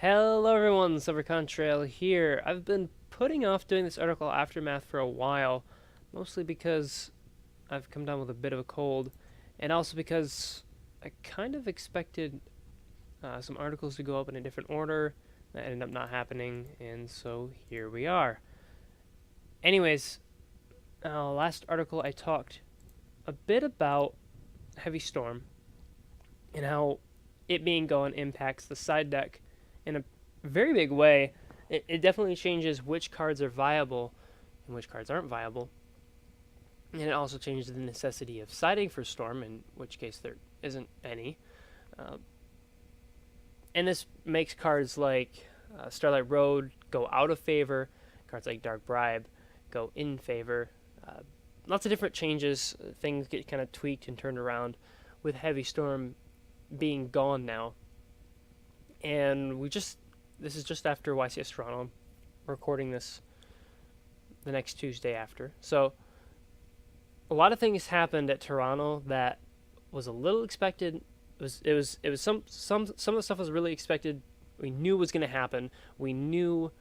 Hello everyone, Silver Contrail here. I've been putting off doing this article Aftermath for a while, mostly because I've come down with a bit of a cold, and also because I kind of expected some articles to go up in a different order. That ended up not happening, and so here we are. Anyways, last article I talked a bit about Heavy Storm and how it being gone impacts the side deck in a very big way. It definitely changes which cards are viable and which cards aren't viable. And it also changes the necessity of siding for Storm, in which case there isn't any. Uh, and this makes cards like Starlight Road go out of favor, cards like Dark Bribe go in favor. Uh, Lots of different changes. Things get kind of tweaked and turned around with Heavy Storm being gone now. And this is just after YCS Toronto. I'm recording this the next Tuesday after. So a lot of things happened at Toronto that was a little expected. It was some of the stuff was really expected. We knew was going to happen. We knew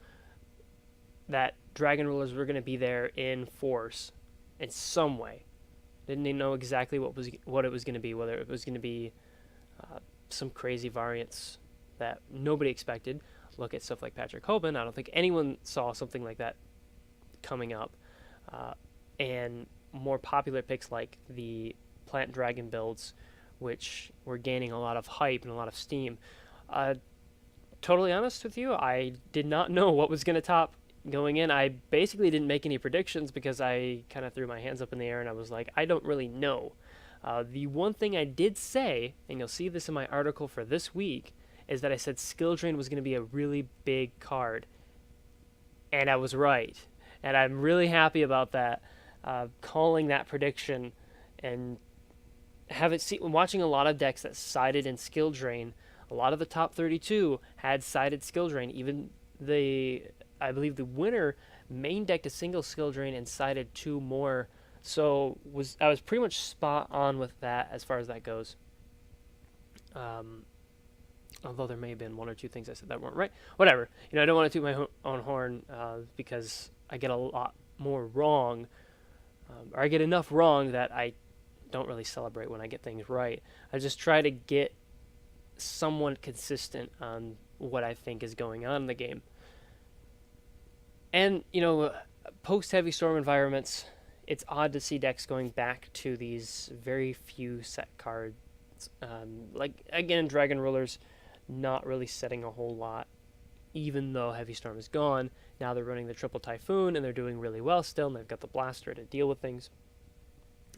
that Dragon Rulers were going to be there in force in some way. Didn't even know exactly what it was going to be. Whether it was going to be some crazy variants that nobody expected. Look at stuff like Patrick Hoban. I don't think anyone saw something like that coming up. And more popular picks like the Plant Dragon builds, which were gaining a lot of hype and a lot of steam. Totally honest with you, I did not know what was going to top going in. I basically didn't make any predictions because I kind of threw my hands up in the air and I was like, I don't really know. The one thing I did say, and you'll see this in my article for this week, is that I said Skill Drain was going to be a really big card. And I was right. And I'm really happy about that, calling that prediction and watching a lot of decks that sided in Skill Drain. A lot of the top 32 had sided Skill Drain. Even I believe the winner main decked a single Skill Drain and sided two more. So I was pretty much spot on with that as far as that goes. Although there may have been one or two things I said that weren't right. Whatever. I don't want to toot my own horn because I get a lot more wrong, or I get enough wrong that I don't really celebrate when I get things right. I just try to get somewhat consistent on what I think is going on in the game. And, post Heavy Storm environments, it's odd to see decks going back to these very few set cards. Like, again, Dragon Rulers not really setting a whole lot, even though Heavy Storm is gone. Now they're running the Triple Typhoon, and they're doing really well still, and they've got the Blaster to deal with things.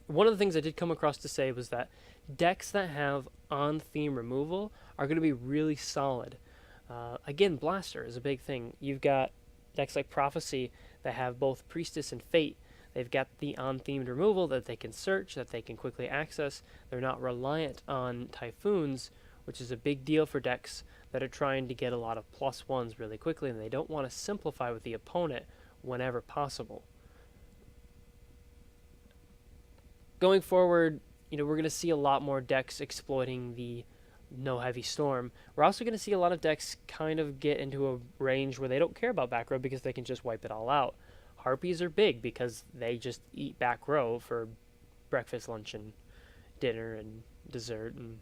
One of the things I did come across to say was that decks that have on-theme removal are going to be really solid. Again, Blaster is a big thing. You've got decks like Prophecy that have both Priestess and Fate. They've got the on-themed removal that they can search, that they can quickly access. They're not reliant on Typhoons, which is a big deal for decks that are trying to get a lot of +1s really quickly, and they don't want to simplify with the opponent whenever possible. Going forward, we're going to see a lot more decks exploiting the no Heavy Storm. We're also going to see a lot of decks kind of get into a range where they don't care about back row because they can just wipe it all out. Harpies are big because they just eat back row for breakfast, lunch, and dinner, and dessert, and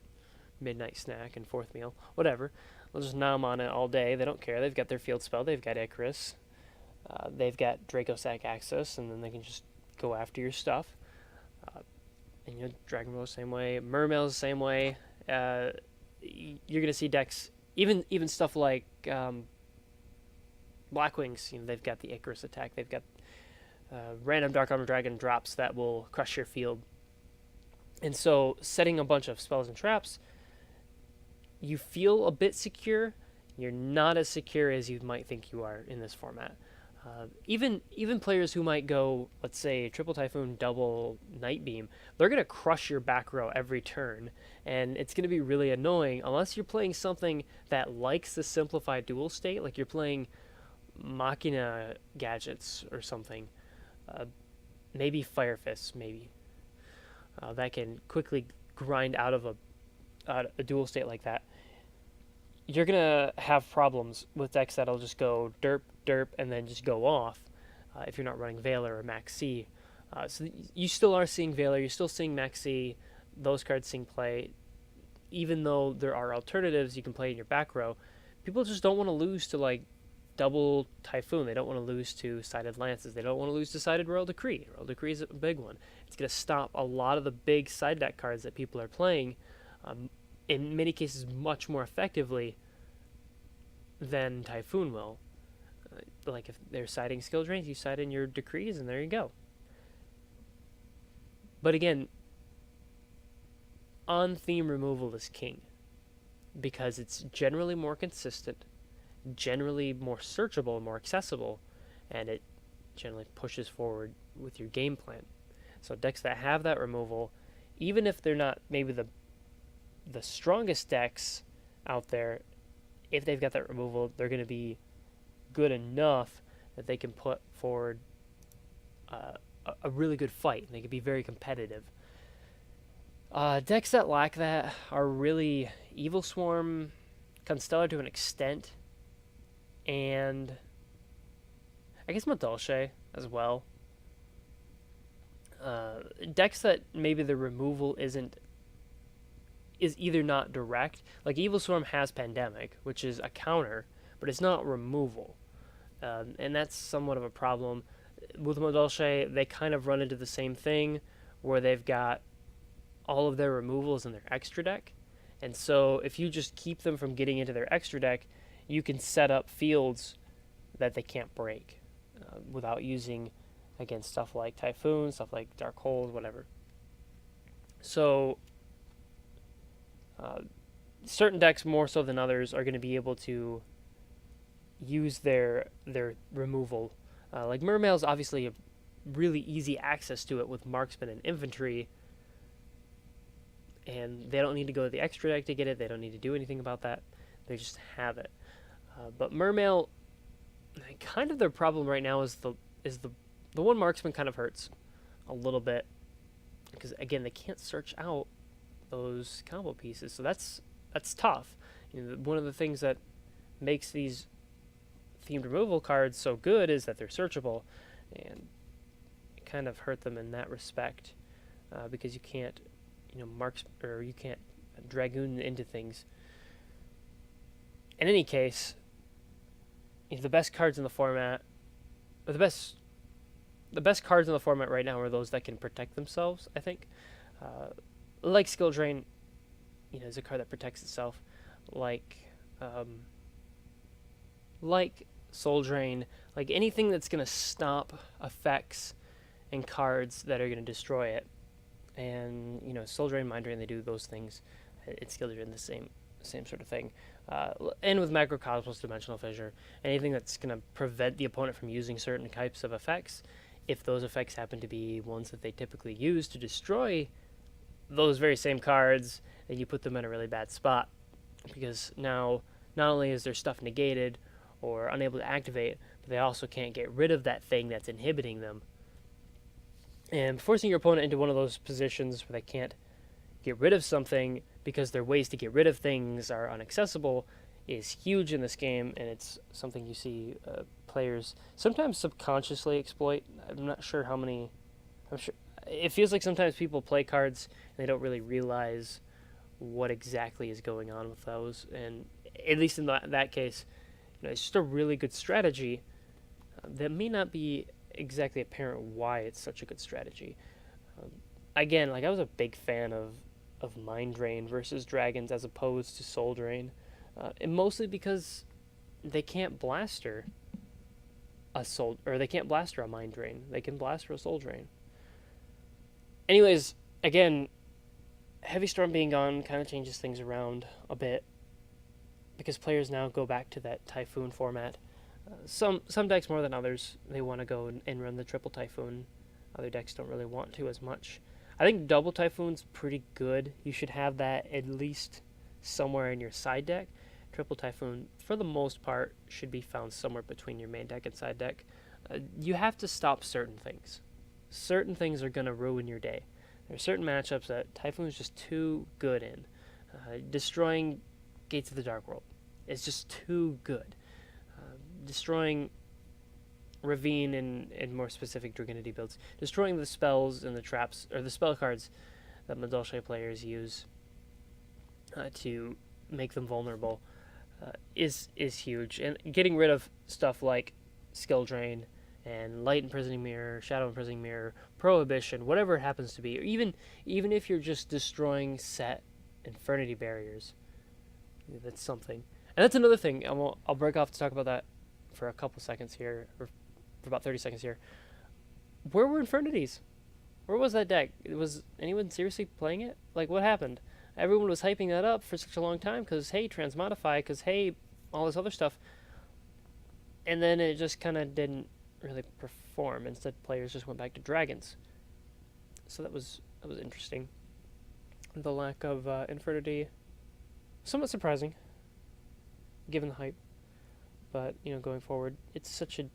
midnight snack, and fourth meal, whatever. They'll just nom on it all day. They don't care. They've got their field spell. They've got Icarus. They've got Dracosac access, and then they can just go after your stuff. And Dragon Ball the same way. Mermail's the same way. You're going to see decks, even stuff like Blackwings, they've got the Icarus attack. They've got random Dark Armor Dragon drops that will crush your field. And so setting a bunch of spells and traps, you feel a bit secure. You're not as secure as you might think you are in this format. Even players who might go, let's say, Triple Typhoon, double Night Beam, they're going to crush your back row every turn, and it's going to be really annoying unless you're playing something that likes the simplified dual state, like you're playing Machina Gadgets or something. Maybe Fire Fists, maybe. That can quickly grind out of a dual state like that. you're gonna have problems with decks that'll just go derp derp and then just go off if you're not running Valor or Max C. So you still are seeing Valor, you're still seeing Max C, those cards seeing play, even though there are alternatives you can play in your back row. People just don't want to lose to like double Typhoon. They don't want to lose to Sided Lances. They don't want to lose to Sided Royal Decree. Royal Decree is a big one. It's going to stop a lot of the big side deck cards that people are playing, in many cases much more effectively than Typhoon will. Like if they're siding skill drains, you side in your Decrees and there you go. But again, on-theme removal is king because it's generally more consistent, generally more searchable, more accessible, and it generally pushes forward with your game plan. So decks that have that removal, even if they're not maybe the strongest decks out there, if they've got that removal, they're going to be good enough that they can put forward a really good fight. They can be very competitive. Decks that lack that are really Evil Swarm, Constellar to an extent, and I guess Madolche as well. Decks that maybe the removal is either not direct, like Evil Swarm has Pandemic, which is a counter, but it's not removal, and that's somewhat of a problem. With Madolche, they kind of run into the same thing, where they've got all of their removals in their extra deck, and so if you just keep them from getting into their extra deck, you can set up fields that they can't break without using, again, stuff like Typhoon, stuff like Dark Hold, whatever. So certain decks more so than others are going to be able to use their removal. Like Mermail's obviously a really easy access to it with Marksman and Infantry, and they don't need to go to the extra deck to get it. They don't need to do anything about that. They just have it. But Mermail, kind of their problem right now is the one Marksman kind of hurts a little bit because again they can't search out those combo pieces, so that's tough. One of the things that makes these themed removal cards so good is that they're searchable, and it kind of hurt them in that respect because you can't, you can't Dragoon into things. In any case, the best cards in the format, or the best cards in the format right now are those that can protect themselves. I think, like Skill Drain, is a card that protects itself, like Soul Drain, like anything that's going to stop effects and cards that are going to destroy it. And Soul Drain, Mind Drain, they do those things. It's Skill Drain, the same sort of thing. And with Macrocosmos, Dimensional Fissure, anything that's going to prevent the opponent from using certain types of effects, if those effects happen to be ones that they typically use to destroy those very same cards, then you put them in a really bad spot. Because now, not only is their stuff negated or unable to activate, but they also can't get rid of that thing that's inhibiting them. And forcing your opponent into one of those positions where they can't get rid of something because their ways to get rid of things are inaccessible is huge in this game, and it's something you see players sometimes subconsciously exploit. I'm not sure how many. I'm sure it feels like sometimes people play cards and they don't really realize what exactly is going on with those. And at least in that case, it's just a really good strategy that may not be exactly apparent why it's such a good strategy. Again, I was a big fan of Mind Drain versus Dragons as opposed to Soul Drain, and mostly because they can't blaster they can't blaster a Mind Drain. They can blaster a Soul Drain. Anyways, again, Heavy Storm being gone kind of changes things around a bit because players now go back to that Typhoon format. Some decks more than others, they want to go and run the triple Typhoon. Other decks don't really want to as much. I think double Typhoon's pretty good. You should have that at least somewhere in your side deck. Triple Typhoon, for the most part, should be found somewhere between your main deck and side deck. You have to stop certain things. Certain things are going to ruin your day. There are certain matchups that Typhoon is just too good in. Destroying Gates of the Dark World. is just too good. Destroying Ravine and more specific Dragonity builds, destroying the spells and the traps, or the spell cards that Madolche players use to make them vulnerable, is huge. And getting rid of stuff like Skill Drain and Light Imprisoning Mirror, Shadow Imprisoning Mirror, Prohibition, whatever it happens to be, or even if you're just destroying set Infernity barriers, that's something. And that's another thing. I'll break off to talk about that for a couple seconds here, or for about 30 seconds here. Where were Infernities? Where was that deck? Was anyone seriously playing it? Like, what happened? Everyone was hyping that up for such a long time because, hey, Transmodify, because, hey, all this other stuff. And then it just kind of didn't really perform. Instead, players just went back to Dragons. So that was interesting. The lack of Infernity, somewhat surprising, given the hype. But, going forward, it's such an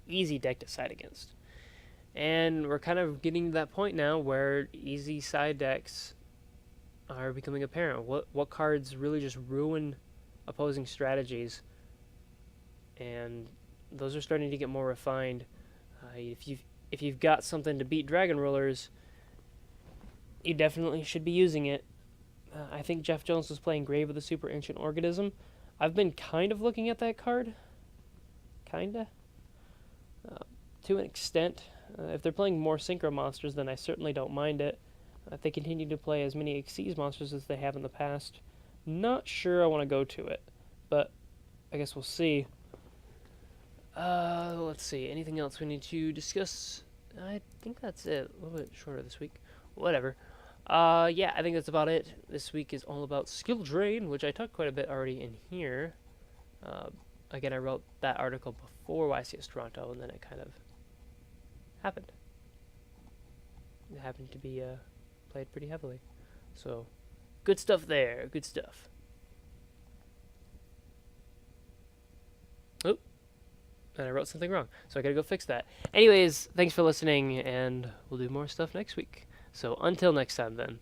easy deck to side against. And we're kind of getting to that point now where easy side decks are becoming apparent. What cards really just ruin opposing strategies, and those are starting to get more refined. If you've got something to beat Dragon Rulers, you definitely should be using it. I think Jeff Jones was playing Grave of the Super Ancient Organism. I've been kind of looking at that card. Kinda. To an extent. If they're playing more Synchro monsters, then I certainly don't mind it. If they continue to play as many Xyz monsters as they have in the past, not sure I want to go to it. But I guess we'll see. Let's see. Anything else we need to discuss? I think that's it. A little bit shorter this week. Whatever. Yeah, I think that's about it. This week is all about Skill Drain, which I talked quite a bit already in here. Again, I wrote that article before YCS Toronto, and then it kind of happened. It happened to be played pretty heavily. So, good stuff there. Good stuff. Oh, and I wrote something wrong, so I gotta go fix that. Anyways, thanks for listening, and we'll do more stuff next week. So, until next time then.